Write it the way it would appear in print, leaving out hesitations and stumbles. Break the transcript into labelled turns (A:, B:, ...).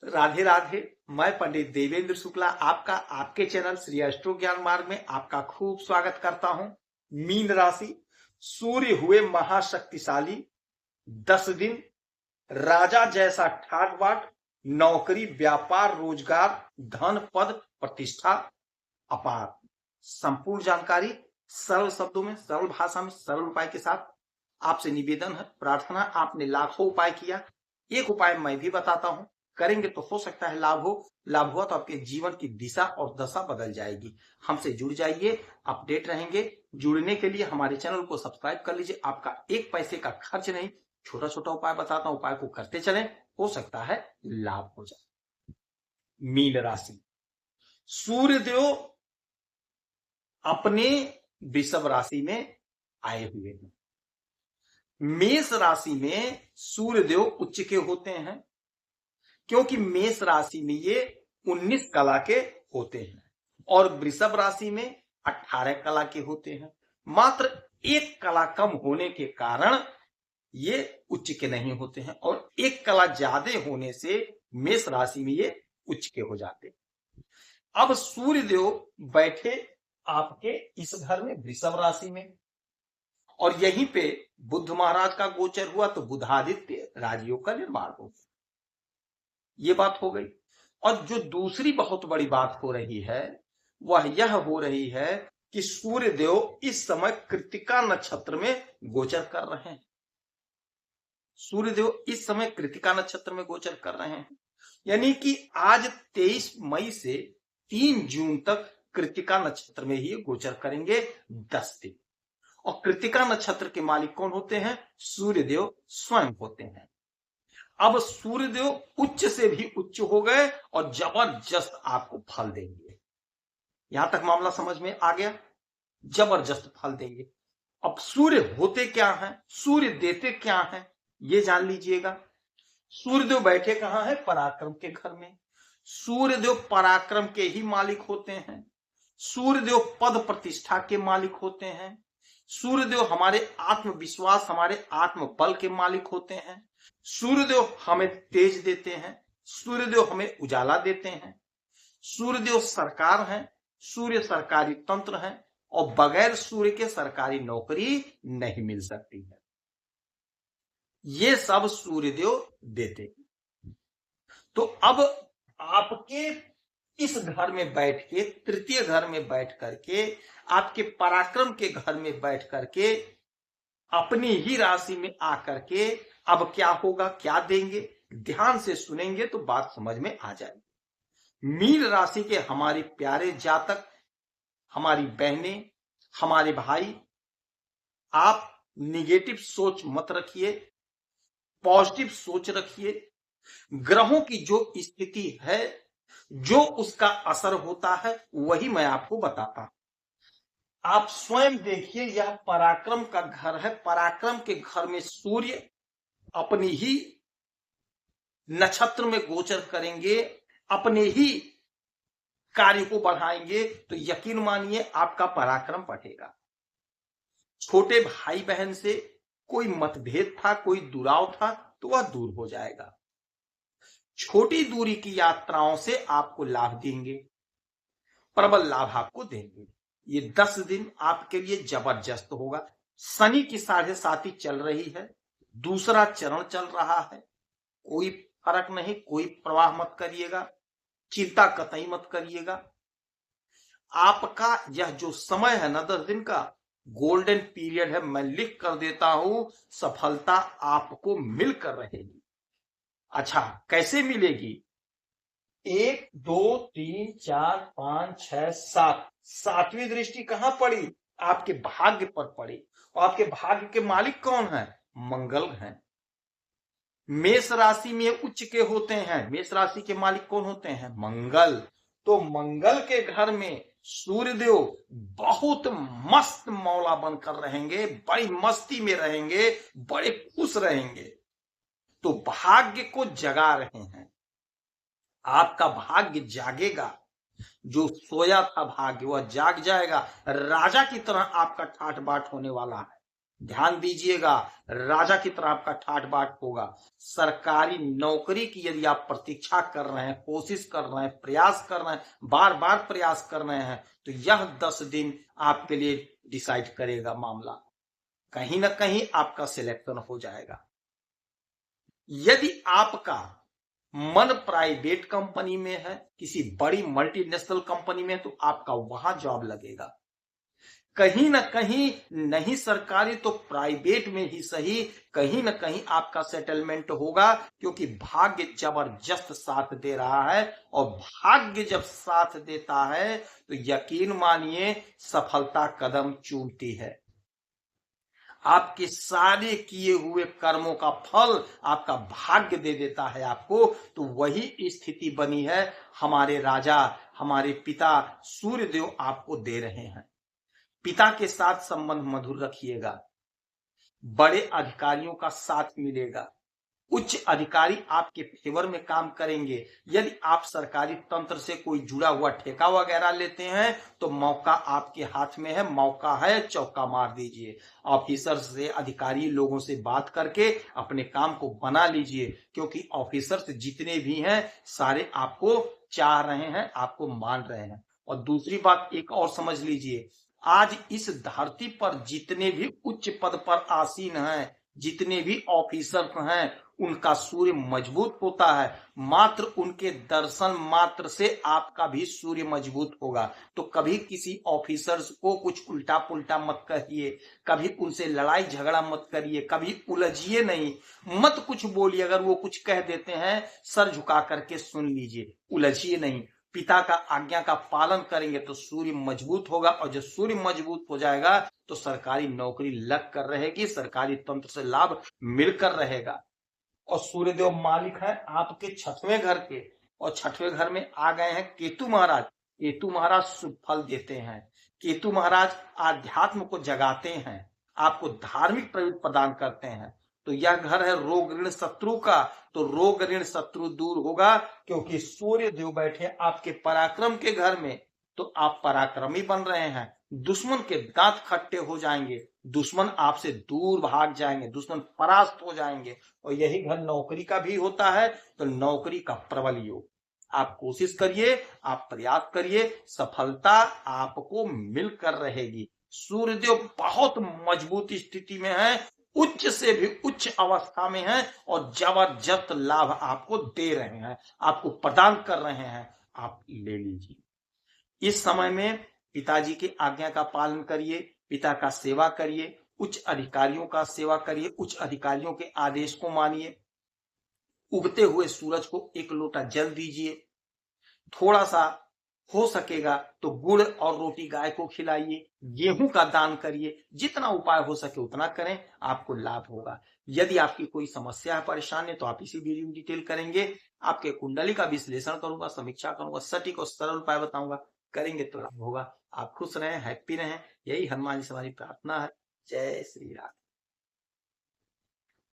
A: राधे राधे। मैं पंडित देवेंद्र शुक्ला आपका आपके चैनल श्री एस्ट्रो ज्ञान मार्ग में आपका खूब स्वागत करता हूं। मीन राशि, सूर्य हुए महाशक्तिशाली। 10 दिन राजा जैसा ठाट बाट, नौकरी व्यापार रोजगार धन पद प्रतिष्ठा अपार। संपूर्ण जानकारी सरल शब्दों में सरल भाषा में सरल उपाय के साथ आपसे निवेदन है, प्रार्थना। आपने लाखों उपाय किया, एक उपाय मैं भी बताता हूं, करेंगे तो हो सकता है लाभ हो। लाभ हुआ तो आपके जीवन की दिशा और दशा बदल जाएगी। हमसे जुड़ जाइए, अपडेट रहेंगे। जुड़ने के लिए हमारे चैनल को सब्सक्राइब कर लीजिए। आपका एक पैसे का खर्च नहीं, छोटा छोटा उपाय बताता हूं, उपाय को करते चलें, हो सकता है लाभ हो जाए। मीन राशि, सूर्यदेव अपने वृषभ राशि में आए हुए हैं। मेष राशि में सूर्यदेव उच्च के होते हैं, क्योंकि मेष राशि में ये 19 कला के होते हैं और वृषभ राशि में 18 कला के होते हैं। मात्र एक कला कम होने के कारण ये उच्च के नहीं होते हैं और एक कला ज्यादा होने से मेष राशि में ये उच्च के हो जाते हैं। अब सूर्यदेव बैठे आपके इस घर में वृषभ राशि में, और यहीं पे बुध महाराज का गोचर हुआ तो बुधादित्य राजयोग का निर्माण हो गया। ये बात हो गई। और जो दूसरी बहुत बड़ी बात हो रही है वह यह हो रही है कि सूर्यदेव इस समय कृत्तिका नक्षत्र में गोचर कर रहे हैं। सूर्यदेव इस समय कृत्तिका नक्षत्र में गोचर कर रहे हैं, यानी कि आज 23 मई से 3 जून तक कृत्तिका नक्षत्र में ही गोचर करेंगे 10 दिन। और कृत्तिका नक्षत्र के मालिक कौन होते हैं? सूर्यदेव स्वयं होते हैं। अब सूर्यदेव उच्च से भी उच्च हो गए और जबरदस्त आपको फल देंगे। यहां तक मामला समझ में आ गया? जबरदस्त फल देंगे। अब सूर्य होते क्या हैं, सूर्य देते क्या हैं, ये जान लीजिएगा। सूर्यदेव बैठे कहां है? पराक्रम के घर में। सूर्यदेव पराक्रम के ही मालिक होते हैं। सूर्यदेव पद प्रतिष्ठा के मालिक होते हैं। सूर्यदेव हमारे आत्मविश्वास हमारे आत्मबल के मालिक होते हैं। सूर्यदेव हमें तेज देते हैं। सूर्यदेव हमें उजाला देते हैं। सूर्यदेव सरकार हैं। सूर्य सरकारी तंत्र हैं और बगैर सूर्य के सरकारी नौकरी नहीं मिल सकती है। ये सब सूर्यदेव देते हैं। तो अब आपके इस घर में बैठ के, तृतीय घर में बैठ करके, आपके पराक्रम के घर में बैठ करके, अपनी ही राशि में आकर के अब क्या होगा, क्या देंगे, ध्यान से सुनेंगे तो बात समझ में आ जाएगी। मीन राशि के हमारे प्यारे जातक, हमारी बहनें, हमारे भाई, आप निगेटिव सोच मत रखिए, पॉजिटिव सोच रखिए। ग्रहों की जो स्थिति है, जो उसका असर होता है, वही मैं आपको बताता हूं। आप स्वयं देखिए, यह पराक्रम का घर है। पराक्रम के घर में सूर्य अपनी ही नक्षत्र में गोचर करेंगे, अपने ही कार्य को बढ़ाएंगे, तो यकीन मानिए आपका पराक्रम बढ़ेगा। छोटे भाई बहन से कोई मतभेद था, कोई दुराव था, तो वह दूर हो जाएगा। छोटी दूरी की यात्राओं से आपको लाभ देंगे, प्रबल लाभ आपको देंगे। ये 10 दिन आपके लिए जबरदस्त होगा। शनि की 7.5 चल रही है, दूसरा चरण चल रहा है। कोई फर्क नहीं, कोई प्रवाह मत करिएगा, चिंता कतई मत करिएगा। आपका यह जो समय है ना 10 दिन का, गोल्डन पीरियड है। मैं लिख कर देता हूं, सफलता आपको मिलकर रहेगी। अच्छा, कैसे मिलेगी? 1 2 3 4 5 6 7, 7वीं दृष्टि कहां पड़ी? आपके भाग्य पर पड़ी। और आपके भाग्य के मालिक कौन है? मंगल हैं। मेष राशि में उच्च के होते हैं। मेष राशि के मालिक कौन होते हैं? मंगल। तो मंगल के घर में सूर्यदेव बहुत मस्त मौला बनकर रहेंगे, बड़ी मस्ती में रहेंगे, बड़े खुश रहेंगे। तो भाग्य को जगा रहे हैं, आपका भाग्य जागेगा। जो सोया था भाग्य वह जाग जाएगा। राजा की तरह आपका ठाट बाट होने वाला है। ध्यान दीजिएगा, राजा की तरह आपका ठाट बाट होगा। सरकारी नौकरी की यदि आप प्रतीक्षा कर रहे हैं, कोशिश कर रहे हैं, प्रयास कर रहे हैं, बार बार प्रयास कर रहे हैं, तो यह 10 दिन आपके लिए डिसाइड करेगा मामला। कहीं ना कहीं आपका सिलेक्शन हो जाएगा। यदि आपका मन प्राइवेट कंपनी में है, किसी बड़ी मल्टीनेशनल कंपनी में, तो आपका वहां जॉब लगेगा। कहीं ना कहीं नहीं सरकारी तो प्राइवेट में ही सही, कहीं ना कहीं आपका सेटलमेंट होगा, क्योंकि भाग्य जबरदस्त साथ दे रहा है। और भाग्य जब साथ देता है तो यकीन मानिए सफलता कदम चूमती है। आपके सारे किए हुए कर्मों का फल आपका भाग्य दे देता है आपको। तो वही स्थिति बनी है, हमारे राजा, हमारे पिता सूर्यदेव आपको दे रहे हैं। पिता के साथ संबंध मधुर रखिएगा, बड़े अधिकारियों का साथ मिलेगा, उच्च अधिकारी आपके फेवर में काम करेंगे। यदि आप सरकारी तंत्र से कोई जुड़ा हुआ ठेका वगैरह लेते हैं तो मौका आपके हाथ में है, मौका है, चौका मार दीजिए। ऑफिसर से, अधिकारी लोगों से बात करके अपने काम को बना लीजिए, क्योंकि ऑफिसर्स जितने भी हैं सारे आपको चाह रहे हैं, आपको मान रहे हैं। और दूसरी बात एक और समझ लीजिए, आज इस धरती पर जितने भी उच्च पद पर आसीन हैं, जितने भी ऑफिसर हैं, उनका सूर्य मजबूत होता है। मात्र उनके दर्शन मात्र से आपका भी सूर्य मजबूत होगा। तो कभी किसी ऑफिसर्स को कुछ उल्टा पुल्टा मत कहिए, कभी उनसे लड़ाई झगड़ा मत करिए, कभी उलझिए नहीं, मत कुछ बोलिए। अगर वो कुछ कह देते हैं सर झुका करके सुन लीजिए, उलझिए नहीं। पिता का आज्ञा का पालन करेंगे तो सूर्य मजबूत होगा, और जब सूर्य मजबूत हो जाएगा तो सरकारी नौकरी लग कर रहेगी, सरकारी तंत्र से लाभ मिलकर रहेगा। और सूर्यदेव मालिक है आपके 6वें घर के, और 6वें घर में आ गए हैं केतु महाराज। केतु महाराज शुभ फल देते हैं, केतु महाराज आध्यात्म को जगाते हैं, आपको धार्मिक प्रवृत्ति प्रदान करते हैं। तो यह घर है रोग ऋण शत्रु का, तो रोग ऋण शत्रु दूर होगा, क्योंकि सूर्य देव बैठे आपके पराक्रम के घर में। तो आप पराक्रमी बन रहे हैं, दुश्मन के दांत खट्टे हो जाएंगे, दुश्मन आपसे दूर भाग जाएंगे, दुश्मन परास्त हो जाएंगे। और यही घर नौकरी का भी होता है, तो नौकरी का प्रबल योग। आप कोशिश करिए, आप प्रयास करिए, सफलता आपको मिलकर रहेगी। सूर्यदेव बहुत मजबूत स्थिति में है, उच्च से भी उच्च अवस्था में है, और जबरदस्त लाभ आपको दे रहे हैं, आपको प्रदान कर रहे हैं। आप ले लीजिए। इस समय में पिताजी की आज्ञा का पालन करिए, पिता का सेवा करिए, उच्च अधिकारियों का सेवा करिए, उच्च अधिकारियों के आदेश को मानिए। उगते हुए सूरज को एक लोटा जल दीजिए, थोड़ा सा हो सकेगा तो गुड़ और रोटी गाय को खिलाइए, गेहूं का दान करिए, जितना उपाय हो सके उतना करें, आपको लाभ होगा। यदि आपकी कोई समस्या है, परेशानी है, तो आप इसी वीडियो में डिटेल करेंगे। आपके कुंडली का विश्लेषण करूंगा, समीक्षा करूंगा, सटीक और सरल उपाय बताऊंगा, करेंगे तो लाभ होगा। आप खुश रहें, हैप्पी रहें, यही हनुमान जी से हमारी प्रार्थना है। जय श्री राम।